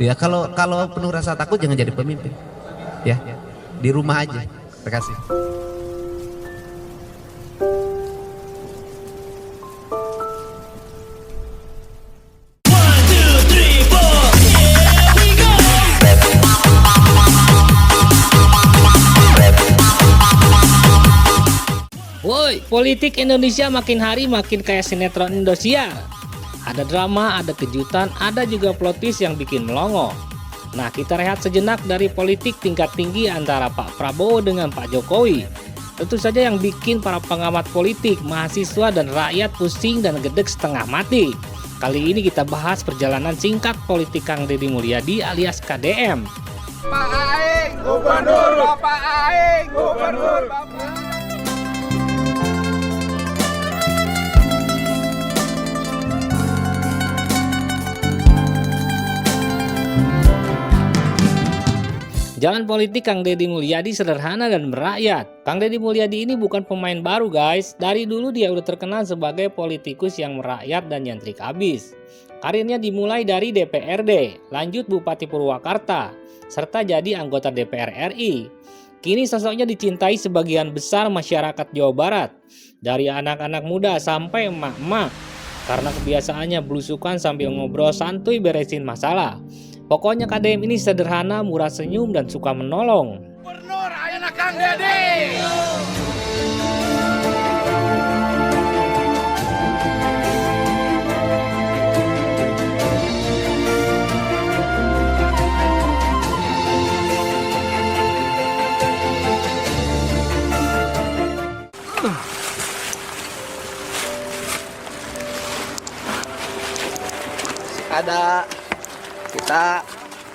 Ya kalau kalau penuh rasa takut jangan jadi pemimpin. Ya, di rumah aja. Terima kasih. Woi, politik Indonesia makin hari makin kayak sinetron Indosiar. Ada drama, ada kejutan, ada juga plot twist yang bikin melongo. Nah, kita rehat sejenak dari politik tingkat tinggi antara Pak Prabowo dengan Pak Jokowi. Tentu saja yang bikin para pengamat politik, mahasiswa dan rakyat pusing dan gedek setengah mati. Kali ini kita bahas perjalanan singkat politik Kang Deddy Mulyadi alias KDM. Pak Aing, Gubernur, Bapak Aing, Gubernur, Bapak. Jalan politik Kang Deddy Mulyadi sederhana dan merakyat. Kang Deddy Mulyadi ini bukan pemain baru guys. Dari dulu dia udah terkenal sebagai politikus yang merakyat dan nyentrik abis. Karirnya dimulai dari DPRD, lanjut Bupati Purwakarta, serta jadi anggota DPR RI. Kini sosoknya dicintai sebagian besar masyarakat Jawa Barat. Dari anak-anak muda sampai emak-emak. Karena kebiasaannya belusukan sambil ngobrol santuy beresin masalah. Pokoknya KDM ini sederhana, murah senyum, dan suka menolong. Gubernur, ayeuna Kang Deddy. Ada kita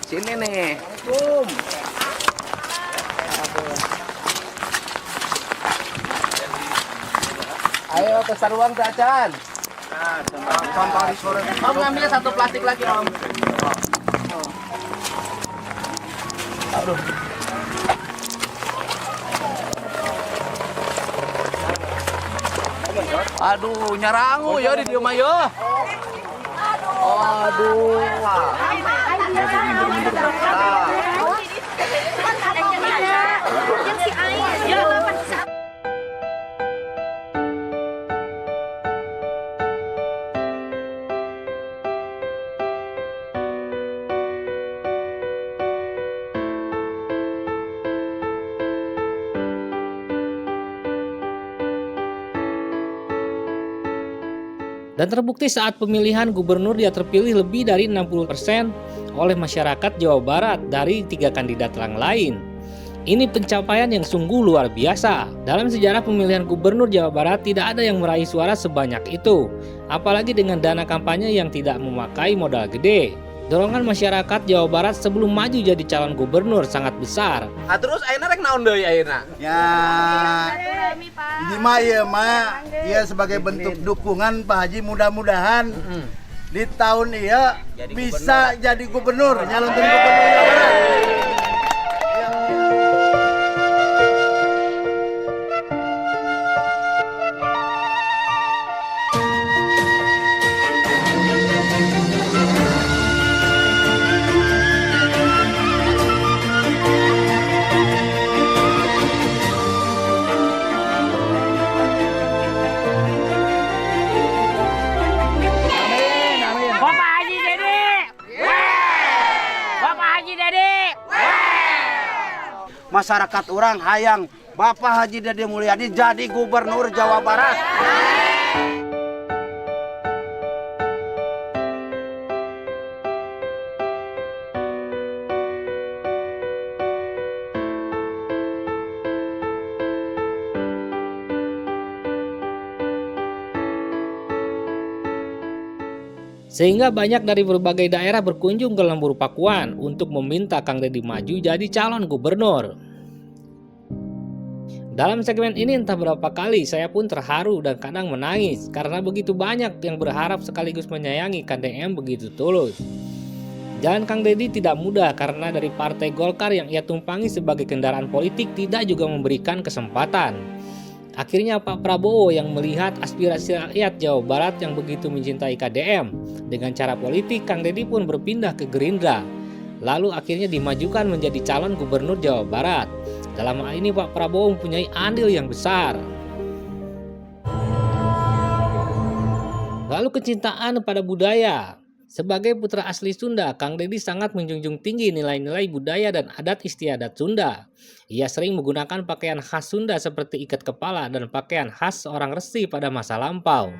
sini nih. Assalamualaikum. Ayo ke saruang ke Acan. Om ngambil satu plastik lagi om. Aduh. Aduh, nyarangu ya di dieu mah ya. Aduh. Dan terbukti saat pemilihan gubernur dia terpilih lebih dari 60% oleh masyarakat Jawa Barat dari 3 kandidat yang lain. Ini pencapaian yang sungguh luar biasa. Dalam sejarah pemilihan gubernur Jawa Barat tidak ada yang meraih suara sebanyak itu. Apalagi dengan dana kampanye yang tidak memakai modal gede. Dorongan masyarakat Jawa Barat sebelum maju jadi calon gubernur sangat besar. Ah terus ayeuna rek naon deui ayeuna? Ya, ini mah ya mah, ya sebagai bentuk dukungan Pak Haji mudah-mudahan di tahun iya bisa jadi gubernur, nyalon gubernur Jawa Barat. Bapak Haji Deddy. Bapak Haji Deddy. Masyarakat orang hayang Bapak Haji Deddy Mulyadi jadi gubernur Jawa Barat. Sehingga banyak dari berbagai daerah berkunjung ke Lembur Pakuan untuk meminta Kang Deddy maju jadi calon gubernur. Dalam segmen ini entah berapa kali saya pun terharu dan kadang menangis karena begitu banyak yang berharap sekaligus menyayangi KDM begitu tulus. Jalan Kang Deddy tidak mudah karena dari Partai Golkar yang ia tumpangi sebagai kendaraan politik tidak juga memberikan kesempatan. Akhirnya Pak Prabowo yang melihat aspirasi rakyat Jawa Barat yang begitu mencintai KDM. Dengan cara politik, Kang Deddy pun berpindah ke Gerindra. lalu akhirnya dimajukan menjadi calon gubernur Jawa Barat. Dalam hal ini Pak Prabowo mempunyai andil yang besar. Lalu kecintaan pada budaya. Sebagai putra asli Sunda, Kang Deddy sangat menjunjung tinggi nilai-nilai budaya dan adat istiadat Sunda. Ia sering menggunakan pakaian khas Sunda seperti ikat kepala dan pakaian khas orang resi pada masa lampau.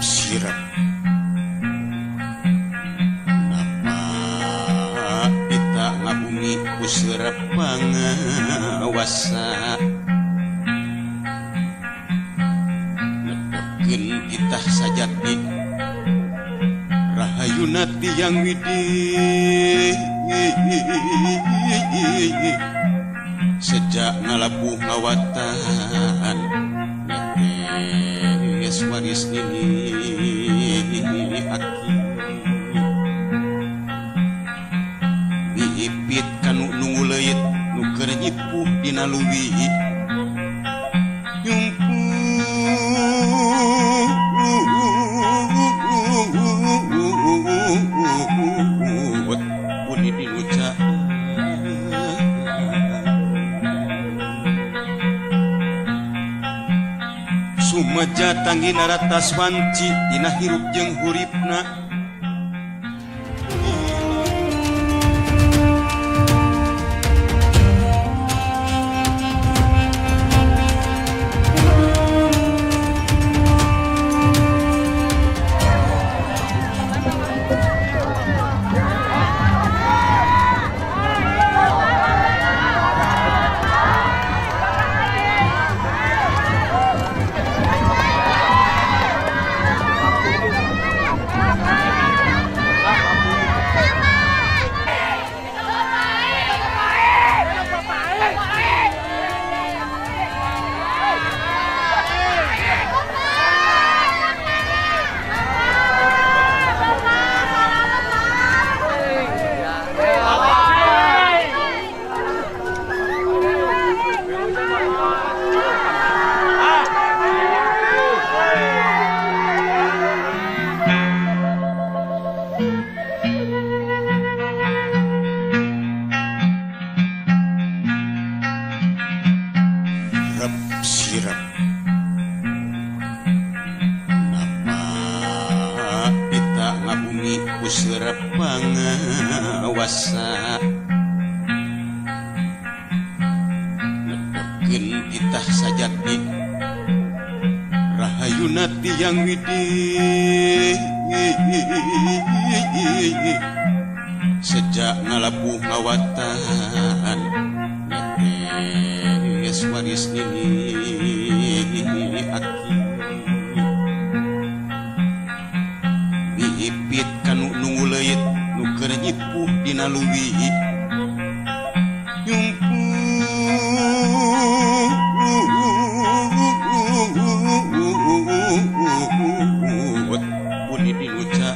Sirap napa kita ngabumi ku sirap pangawasa netepkeun titah sajati rahayuna tiang widih sejak ngalabuh ngawatan waris ini aki bibit kanu nunggu leit nu keur nyipuh dina luwi nyumput puni dinuca sumaja tanggina ratas wanci dina hirup jeung huripna sirap napa kita ngabumi ku sirap pangawasa netepkeun titah sajati rahayuna tiang widih sejak ngalabuh ngawatan waris ini aki bibit kanu nunggu leit nu keur nyipuh dina luwi nyumput puni dinuca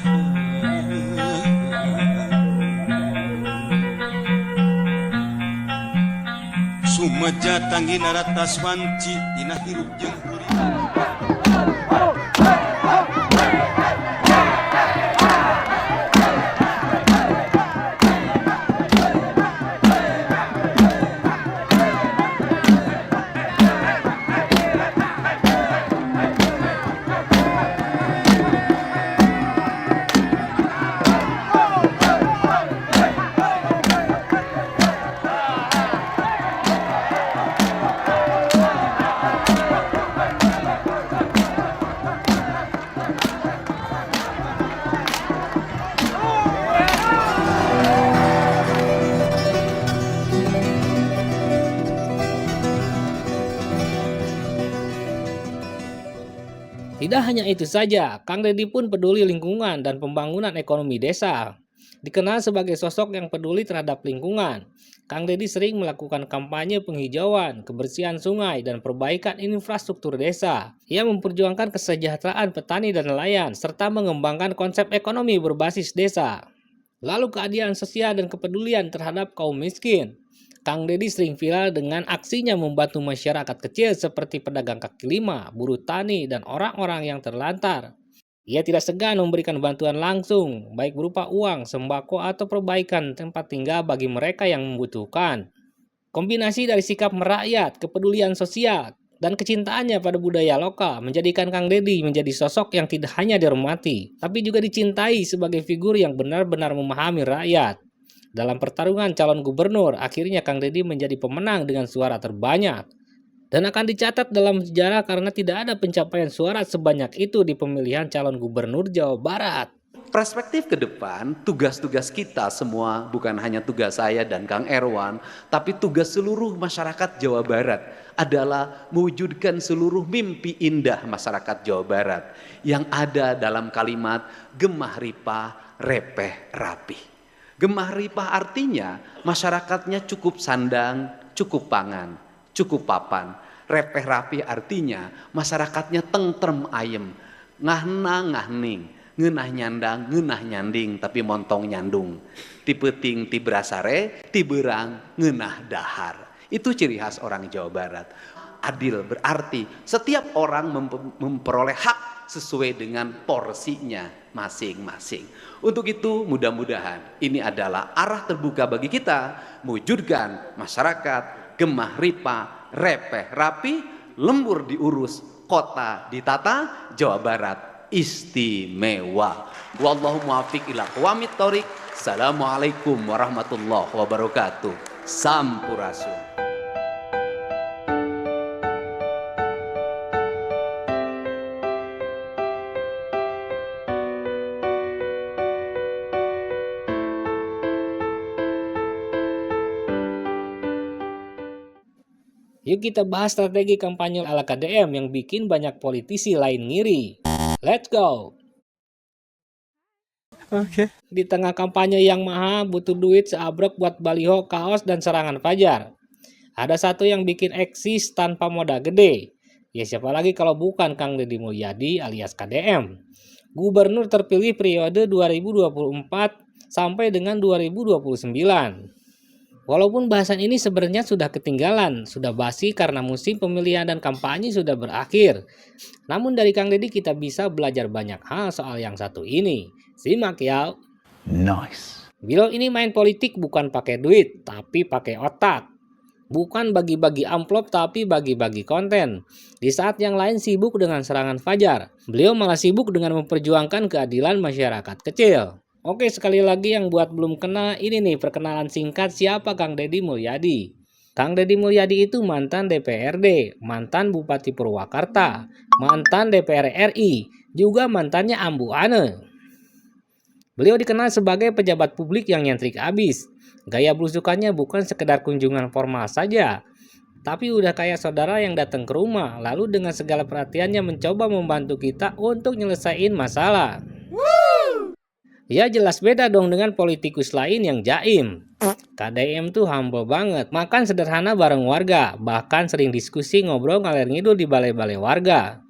sumaja tanggina ratas wanci dina hirup jeung hurip Tidak hanya itu saja, Kang Deddy pun peduli lingkungan dan pembangunan ekonomi desa. Dikenal sebagai sosok yang peduli terhadap lingkungan, Kang Deddy sering melakukan kampanye penghijauan, kebersihan sungai, dan perbaikan infrastruktur desa. Ia memperjuangkan kesejahteraan petani dan nelayan, serta mengembangkan konsep ekonomi berbasis desa. Lalu keadilan sosial dan kepedulian terhadap kaum miskin. Kang Deddy sering viral dengan aksinya membantu masyarakat kecil seperti pedagang kaki lima, buruh tani, dan orang-orang yang terlantar. Ia tidak segan memberikan bantuan langsung, baik berupa uang, sembako, atau perbaikan tempat tinggal bagi mereka yang membutuhkan. Kombinasi dari sikap merakyat, kepedulian sosial, dan kecintaannya pada budaya lokal menjadikan Kang Deddy menjadi sosok yang tidak hanya dihormati, tapi juga dicintai sebagai figur yang benar-benar memahami rakyat. Dalam pertarungan calon gubernur, akhirnya Kang Deddy menjadi pemenang dengan suara terbanyak. Dan akan dicatat dalam sejarah karena tidak ada pencapaian suara sebanyak itu di pemilihan calon gubernur Jawa Barat. Perspektif ke depan, tugas-tugas kita semua bukan hanya tugas saya dan Kang Erwan, tapi tugas seluruh masyarakat Jawa Barat adalah mewujudkan seluruh mimpi indah masyarakat Jawa Barat yang ada dalam kalimat gemah ripah, repeh rapih. Gemah ripah artinya masyarakatnya cukup sandang, cukup pangan, cukup papan. Repeh rapih artinya masyarakatnya tentrem ayem, ngahna ngahning, ngeunah nyandang, ngeunah nyanding, tapi montong nyandung. Tipeting tibrasare, tiberang, ngeunah dahar. Itu ciri khas orang Jawa Barat. Adil berarti setiap orang memperoleh hak sesuai dengan porsinya masing-masing. Untuk itu mudah-mudahan ini adalah arah terbuka bagi kita mewujudkan masyarakat gemah ripah, repeh rapi, lembur diurus, kota ditata, Jawa Barat istimewa. Wallahu muwaffiq ila aqwamit thoriq. Assalamualaikum warahmatullahi wabarakatuh. Sampurasun. Yuk kita bahas strategi kampanye ala KDM yang bikin banyak politisi lain ngiri. Let's go! Oke. Di tengah kampanye yang mahal, butuh duit seabrek buat baliho, kaos, dan serangan fajar. Ada satu yang bikin eksis tanpa modal gede. Ya siapa lagi kalau bukan Kang Deddy Mulyadi alias KDM. Gubernur terpilih periode 2024 sampai dengan 2029. Walaupun bahasan ini sebenarnya sudah ketinggalan, sudah basi karena musim pemilihan dan kampanye sudah berakhir. Namun dari Kang Deddy kita bisa belajar banyak hal soal yang satu ini. Simak ya. Nice. Beliau ini main politik bukan pakai duit, tapi pakai otak. Bukan bagi-bagi amplop, tapi bagi-bagi konten. Di saat yang lain sibuk dengan serangan fajar, beliau malah sibuk dengan memperjuangkan keadilan masyarakat kecil. Oke, sekali lagi yang buat belum kenal, ini nih perkenalan singkat siapa Kang Deddy Mulyadi. Kang Deddy Mulyadi itu mantan DPRD, mantan Bupati Purwakarta, mantan DPR RI, juga mantannya Ambu Ane. Beliau dikenal sebagai pejabat publik yang nyentrik abis. Gaya belusukannya bukan sekedar kunjungan formal saja, tapi udah kayak saudara yang datang ke rumah, lalu dengan segala perhatiannya mencoba membantu kita untuk nyelesain masalah. Ya jelas beda dong dengan politikus lain yang jaim. KDM tuh humble banget, makan sederhana bareng warga, bahkan sering diskusi ngobrol ngalir ngidul di balai-balai warga.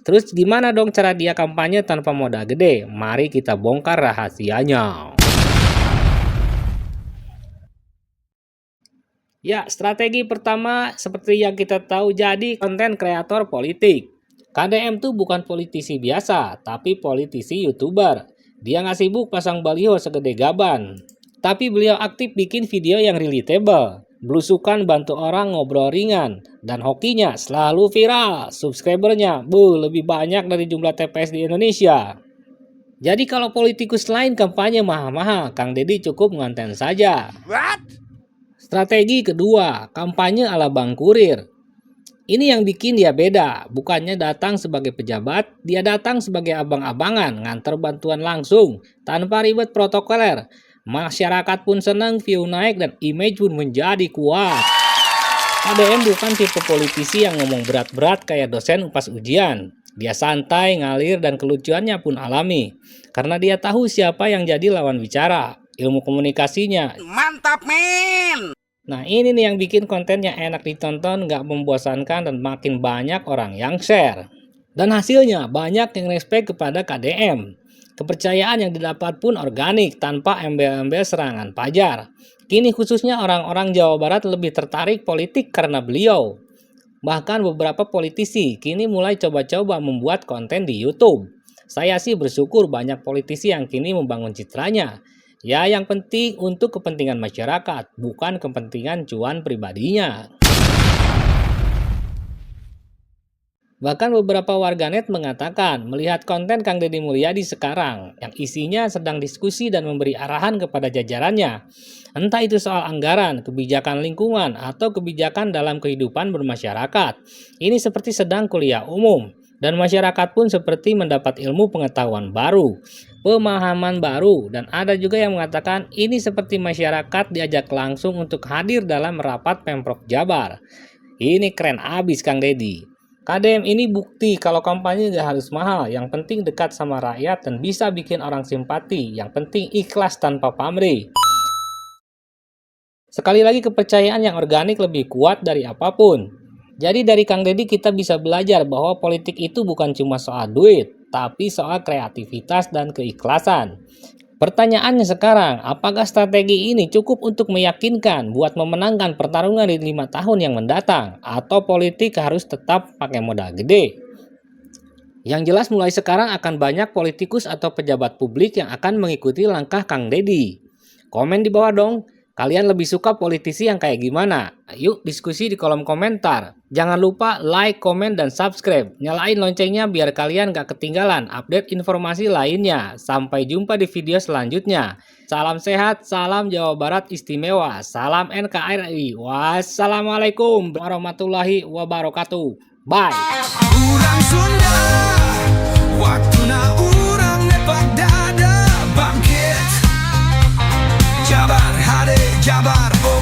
Terus gimana dong cara dia kampanye tanpa modal gede? Mari kita bongkar rahasianya. Ya, strategi pertama seperti yang kita tahu jadi konten kreator politik. KDM tuh bukan politisi biasa, tapi politisi YouTuber. Dia nggak sibuk pasang baliho segede gaban. Tapi beliau aktif bikin video yang relatable. Belusukan bantu orang ngobrol ringan. Dan hokinya selalu viral. Subscribernya lebih banyak dari jumlah TPS di Indonesia. Jadi kalau politikus lain kampanye mahal-mahal, Kang Deddy cukup ngonten saja. What? Strategi kedua, kampanye ala Bang Kurir. Ini yang bikin dia beda, bukannya datang sebagai pejabat, dia datang sebagai abang-abangan, nganter bantuan langsung, tanpa ribet protokoler. Masyarakat pun senang, view naik, dan image pun menjadi kuat. KDM bukan tipe politisi yang ngomong berat-berat kayak dosen upas ujian. Dia santai, ngalir, dan kelucuannya pun alami. Karena dia tahu siapa yang jadi lawan bicara. Ilmu komunikasinya Mantap, men! Nah ini nih yang bikin kontennya enak ditonton, gak membosankan, dan makin banyak orang yang share. Dan hasilnya banyak yang respect kepada KDM. Kepercayaan yang didapat pun organik tanpa embel-embel serangan pajar. Kini khususnya orang-orang Jawa Barat lebih tertarik politik karena beliau. Bahkan beberapa politisi kini mulai coba-coba membuat konten di YouTube. Saya sih bersyukur banyak politisi yang kini membangun citranya. Ya yang penting untuk kepentingan masyarakat, bukan kepentingan cuan pribadinya. Bahkan beberapa warganet mengatakan melihat konten Kang Deddy Mulyadi sekarang yang isinya sedang diskusi dan memberi arahan kepada jajarannya. Entah itu soal anggaran, kebijakan lingkungan, atau kebijakan dalam kehidupan bermasyarakat. Ini seperti sedang kuliah umum. Dan masyarakat pun seperti mendapat ilmu pengetahuan baru, pemahaman baru, dan ada juga yang mengatakan ini seperti masyarakat diajak langsung untuk hadir dalam rapat Pemprov Jabar. Ini keren abis Kang Deddy. KDM ini bukti kalau kampanye gak harus mahal, yang penting dekat sama rakyat dan bisa bikin orang simpati, yang penting ikhlas tanpa pamrih. Sekali lagi kepercayaan yang organik lebih kuat dari apapun. Jadi dari Kang Deddy kita bisa belajar bahwa politik itu bukan cuma soal duit, tapi soal kreativitas dan keikhlasan. Pertanyaannya sekarang, apakah strategi ini cukup untuk meyakinkan buat memenangkan pertarungan di 5 tahun yang mendatang? Atau politik harus tetap pakai modal gede? Yang jelas mulai sekarang akan banyak politikus atau pejabat publik yang akan mengikuti langkah Kang Deddy. Komen di bawah dong, kalian lebih suka politisi yang kayak gimana? Yuk diskusi di kolom komentar. Jangan lupa like, komen, dan subscribe. Nyalain loncengnya biar kalian gak ketinggalan update informasi lainnya. Sampai jumpa di video selanjutnya. Salam sehat, salam Jawa Barat istimewa, salam NKRI. Wassalamualaikum warahmatullahi wabarakatuh. Bye. Urang Sunda, waktuna urang nepak dada bangkit. Jabar, hade, jabar, oh.